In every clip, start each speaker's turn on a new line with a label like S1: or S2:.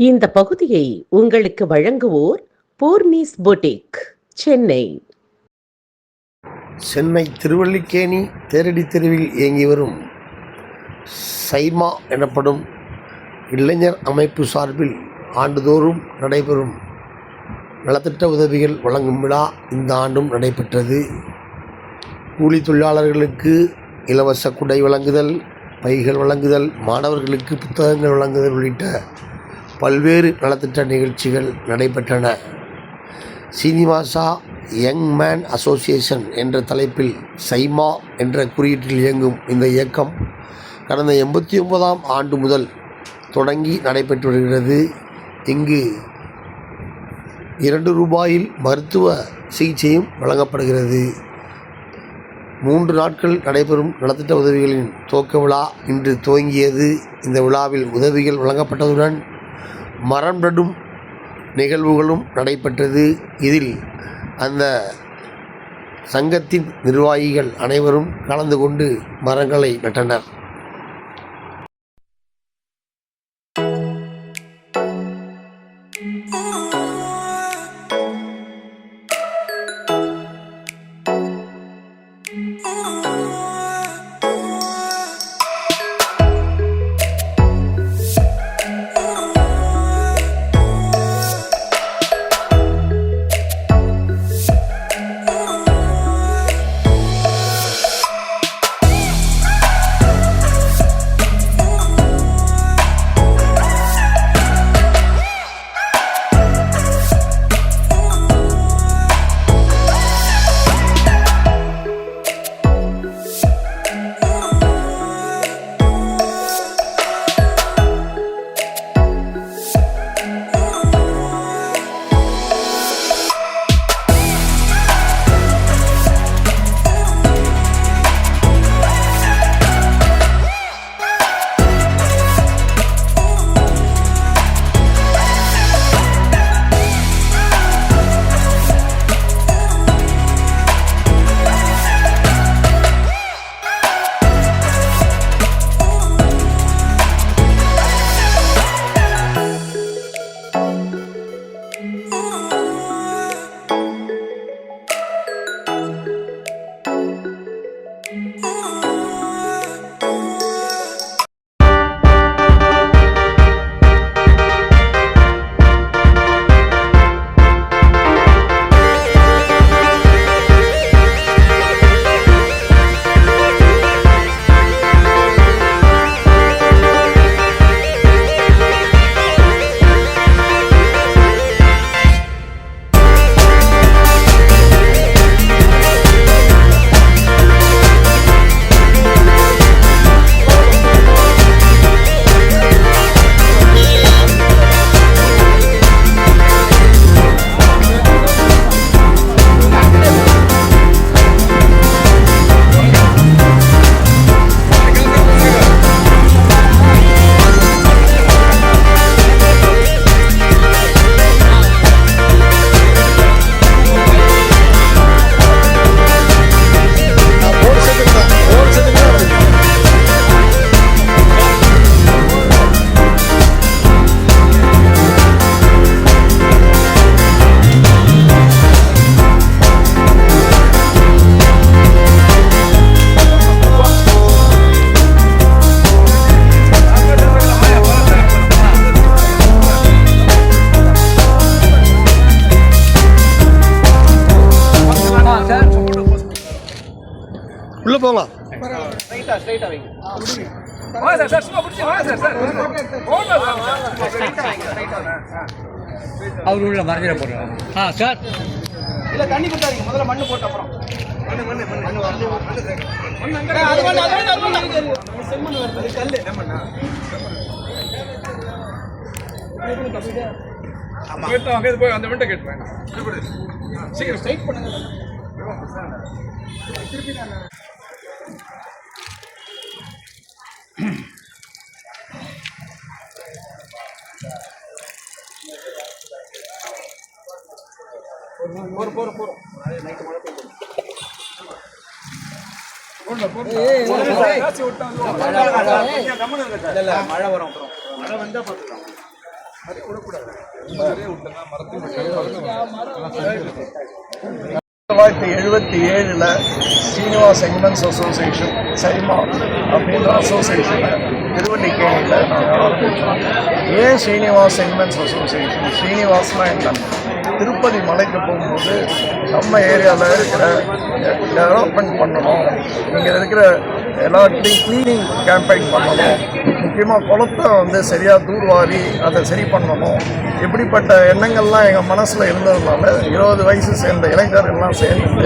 S1: இந்த பகுதியை உங்களுக்கு வழங்குவோர் போர்னீஸ் பொட்டிக், சென்னை.
S2: சென்னை திருவல்லிக்கேணி தேரடி தெருவில் இயங்கி வரும் சைமா எனப்படும் இளைஞர் அமைப்பு சார்பில் ஆண்டுதோறும் நடைபெறும் நலத்திட்ட உதவிகள் வழங்கும் விழா இந்த ஆண்டும் நடைபெற்றது. கூலி தொழிலாளர்களுக்கு இலவச குடை வழங்குதல், பைகள் வழங்குதல், மாணவர்களுக்கு புத்தகங்கள் வழங்குதல் உள்ளிட்ட பல்வேறு நலத்திட்ட நிகழ்ச்சிகள் நடைபெற்றன. சீனிவாசா யங் மேன் அசோசியேஷன் என்ற தலைப்பில் சைமா என்ற குறியீட்டில் இயங்கும் இந்த இயக்கம் கடந்த 89ஆம் ஆண்டு முதல் தொடங்கி நடைபெற்று வருகிறது. இங்கு 2 ரூபாயில் மருத்துவ சிகிச்சையும் வழங்கப்படுகிறது. 3 நாட்கள் நடைபெறும் நலத்திட்ட உதவிகளின் துவக்க விழா இன்று துவங்கியது. இந்த விழாவில் உதவிகள் வழங்கப்பட்டதுடன் மரம் நடும் நிகழ்வுகளும் நடைபெற்றது. இதில் அந்த சங்கத்தின் நிர்வாகிகள் அனைவரும் கலந்து கொண்டு மரங்களை நட்டனர். உள்ள போங்க.
S3: அவர் உள்ள மறைஞ்சிட போடுறாங்க. சார்
S4: இல்ல தண்ணி கொடுத்தாருங்க, முதல்ல மண்ணு போட்டு அப்புறம்
S5: போய் அந்த மண்டை கேட்பேன். சீக்கிரம் ஸ்ட்ரைட் பண்ணுங்க. போறோம் நைட்டு மழை பெய்யும். மழை வரும். அப்புறம் மழை வந்தா பார்த்துக்கலாம். நிறைய விடக்கூடாது. ரொம்ப நிறைய விட்டனா மரத்தின் கழிவுகள்
S6: 1977 ஸ்ரீனிவாஸ் எக்மென்ஸ் அசோசியேஷன் சைமா அப்படின்ற அசோசியேஷனை திருவல்லிக்கேணியில் நாங்கள் ஆரம்பித்தோம். ஏன் ஸ்ரீனிவாஸ் எக்மென்ஸ் அசோசியேஷன்? ஸ்ரீனிவாஸ்னா என்ன? திருப்பதி மலைக்கு போகும்போது நம்ம ஏரியாவில் இருக்கிற டெவலப்மெண்ட் பண்ணணும், இங்கே இருக்கிற எல்லாத்தையும் க்ளீனிங் கேம்பெயின் பண்ணணும், முக்கியமாக குளத்தை வந்து சரியாக தூர்வாரி அதை சரி பண்ணணும். இப்படிப்பட்ட எண்ணங்கள்லாம் எங்கள் மனசில் இருந்ததுனால 20 வயசு சேர்ந்த இளைஞர்கள்லாம் சேர்ந்து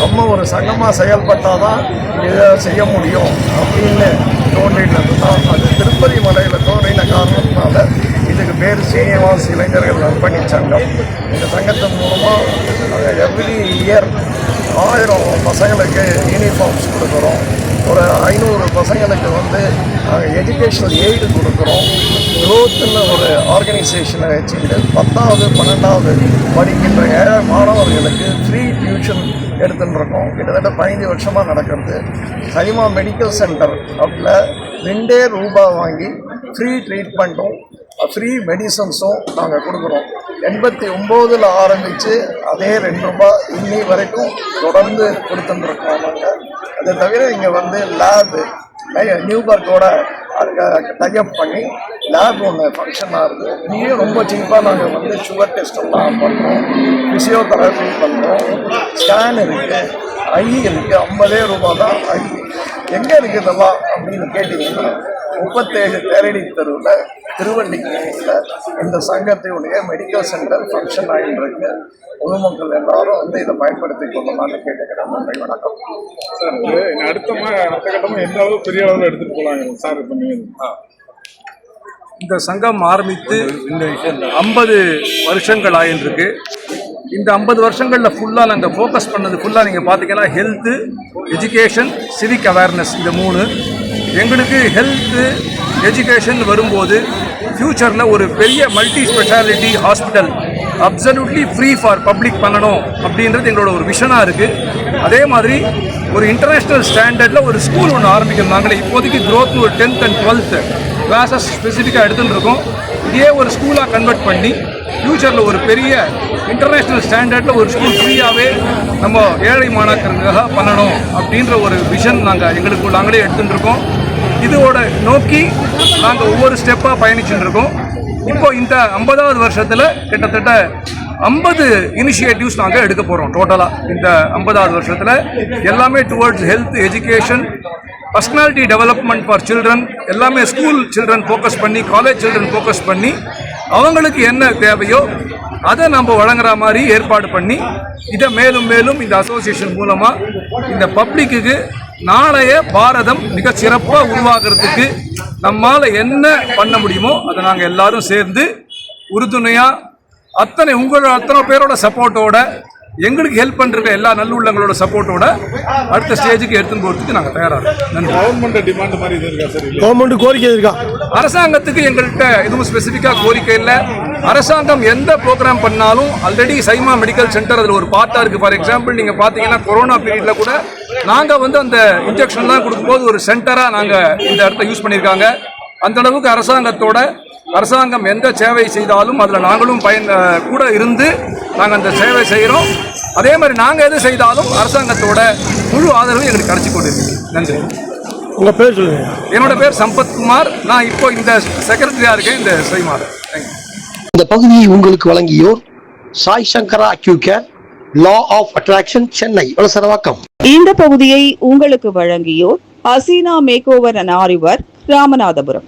S6: நம்ம ஒரு சங்கமாக செயல்பட்டால் தான் இதை செய்ய முடியும் அப்படின்னு தோன்றினது தான். அது திருப்பதி மலையில் தோன்றின காரணத்தினால இதுக்கு பேர் ஸ்ரீனிவாஸ் இளைஞர்கள் நற்பணி சங்கம். இந்த சங்கத்தின் மூலமாக எவ்ரி இயர் 1000 பசங்களுக்கு யூனிஃபார்ம்ஸ் கொடுக்குறோம். ஒரு 500 பசங்களுக்கு வந்து எஜுகேஷனல் எய்டு கொடுக்குறோம். க்ரோத்துன்னு ஒரு ஆர்கனைசேஷனை வச்சுக்கிட்டு 10வது 12வது படிக்கின்ற ஏழை மாணவர்களுக்கு ஃப்ரீ டியூஷன் எடுத்துட்டுருக்கோம். கிட்டத்தட்ட 15 வருஷமாக நடக்கிறது. சைமா மெடிக்கல் சென்டர் அப்படில் 2 ரூபாய் வாங்கி ஃப்ரீ ட்ரீட்மெண்ட்டும் ஃப்ரீ மெடிசன்ஸும் நாங்கள் கொடுக்குறோம். 89 ஆரம்பித்து அதே 2 ரூபாய் இன்னி வரைக்கும் தொடர்ந்து கொடுத்துட்டுருக்கோம் நாங்கள். அதை தவிர இங்கே வந்து லேபு நியூபர்க்கோட டைப் பண்ணி லேப் ஒன்று ஃபங்க்ஷன் ஆகுது. இங்கேயும் ரொம்ப சீப்பாக நாங்கள் வந்து சுகர் டெஸ்டெல்லாம் பண்ணுறோம், ஃபிசியோதெரப்பி பண்ணுறோம், ஸ்கேன் இருக்குது, ஐ இருக்குது. 50 ரூபா தான் ஐ. எங்கே இருக்குதெல்லாம் அப்படின்னு கேட்டிங்கன்னா 37 தேரடி தெருவில் திருவல்லிக்கேணியில் இந்த சங்கத்தினுடைய மெடிக்கல் சென்டர் ஃபங்க்ஷன் ஆகிட்டு இருக்கு. பொதுமக்கள் எல்லாரும் வந்து இதை பயன்படுத்தி கொள்ளலாம்னு கேட்டுக்கிறேன். நன்றி, வணக்கம்.
S5: சார் அடுத்த கட்டமாக எந்த அளவு பெரிய அளவில் எடுத்துகிட்டு போகலாங்க சார்? இப்போ
S7: இந்த சங்கம் ஆரம்பித்து 50 வருஷங்கள் ஆயிருக்கு. இந்த 50 வருஷங்களில் ஃபுல்லாக நாங்கள் ஃபோக்கஸ் பண்ணது ஃபுல்லாக நீங்கள் பார்த்தீங்கன்னா ஹெல்த்து, எஜுகேஷன், சிவிக் அவேர்னஸ், இந்த 3. எங்களுக்கு ஹெல்த்து எஜுகேஷன் வரும்போது ஃப்யூச்சரில் ஒரு பெரிய multi speciality hospital absolutely free for public பண்ணணும் அப்படின்றது எங்களோட ஒரு விஷனாக இருக்குது. அதே மாதிரி ஒரு இன்டர்நேஷ்னல் ஸ்டாண்டர்டில் ஒரு ஸ்கூல் ஒன்று ஆரம்பிக்கணும். நாங்களே இப்போதைக்கு க்ரோத் ஒரு 10th and 12th கிளாஸஸ் ஸ்பெசிஃபிக்காக எடுத்துகிட்டு இருக்கோம். இதே ஒரு ஸ்கூலாக கன்வெர்ட் பண்ணி ஃப்யூச்சரில் ஒரு பெரிய இன்டர்நேஷ்னல் ஸ்டாண்டர்டில் ஒரு ஸ்கூல் ஃப்ரீயாகவே நம்ம ஏழை மாணாக்கருக்காக பண்ணணும் அப்படின்ற ஒரு விஷன் எங்களுக்கு நாங்களே எடுத்துகிட்டு இருக்கோம். இதோட நோக்கி நாங்கள் ஒவ்வொரு ஸ்டெப்பாக பயணிச்சுட்டு இருக்கோம். இப்போ இந்த 50வது வருஷத்தில் கிட்டத்தட்ட 50 இனிஷியேட்டிவ்ஸ் நாங்கள் எடுக்க போகிறோம். டோட்டலாக இந்த 50வது வருஷத்தில் எல்லாமே towards health, education, personality development for children, எல்லாமே ஸ்கூல் சில்ட்ரன் ஃபோக்கஸ் பண்ணி, காலேஜ் சில்ட்ரன் ஃபோக்கஸ் பண்ணி அவங்களுக்கு என்ன தேவையோ அதை நம்ம வழங்குற மாதிரி ஏற்பாடு பண்ணி இதை மேலும் மேலும் இந்த அசோசியேஷன் மூலமாக இந்த பப்ளிக்கு நாளைய பாரதம் மிக சிறப்பாக உருவாகிறதுக்கு நம்மால் என்ன பண்ண முடியுமோ அதை நாங்கள் எல்லாரும் சேர்ந்து உறுதுணையாக அத்தனை பேரோட சப்போர்ட்டோட எங்களுக்கு ஹெல்ப் பண்ணுற எல்லா நல்லுள்ளங்களோட சப்போர்ட்டோட அடுத்த ஸ்டேஜுக்கு எடுத்துன்னு போகிறதுக்கு நாங்கள் தயாராக இருக்கோம். நன்றி.
S5: கவர்மெண்ட் டிமாண்ட் மாதிரி இது இருக்கா சார்?
S2: கவர்மெண்ட் கோரிக்கை இருக்கா?
S7: அரசாங்கத்துக்கு எங்கள்கிட்ட எதுவும் ஸ்பெசிஃபிக்காக கோரிக்கை இல்லை. அரசாங்கம் எந்த ப்ரோக்ராம் பண்ணாலும் ஆல்ரெடி சைமா மெடிக்கல் சென்டர் அதில் ஒரு பார்ட்டாக இருக்குது. ஃபார் எக்ஸாம்பிள் நீங்கள் பார்த்தீங்கன்னா கொரோனா பீரியடில் கூட நாங்கள் வந்து அந்த இன்ஜெக்ஷன்லாம் கொடுக்கும்போது ஒரு சென்டராக நாங்கள் இந்த இடத்த யூஸ் பண்ணியிருக்காங்க. அந்த அளவுக்கு அரசாங்கம் எந்த சேவை செய்தாலும் அதில் நாங்களும் கூட இருந்து நாங்கள் அந்த சேவை செய்கிறோம். அதே மாதிரி நாங்கள் எது செய்தாலும் அரசாங்கத்தோட முழு ஆதரவு எங்களுக்கு கிடைச்சி கொண்டிருக்கு. நன்றி.
S2: உங்கள் பேர் சொல்லுங்கள்.
S7: என்னோட பேர் சம்பத்குமார். நான் இப்போ இந்த செக்ரட்டரியாக இருக்கேன் இந்த சைமாவில். தேங்க்யூ.
S2: இந்த பகுதியை உங்களுக்கு வழங்கியோர் Sai Sankara Acucare, law of attraction, Chennai, Valasaravakkam.
S8: இந்த பகுதியை உங்களுக்கு வழங்கியோர் அசீனா மேக் ஓவர் அண்ட் ஆரிவர், ராமநாதபுரம்.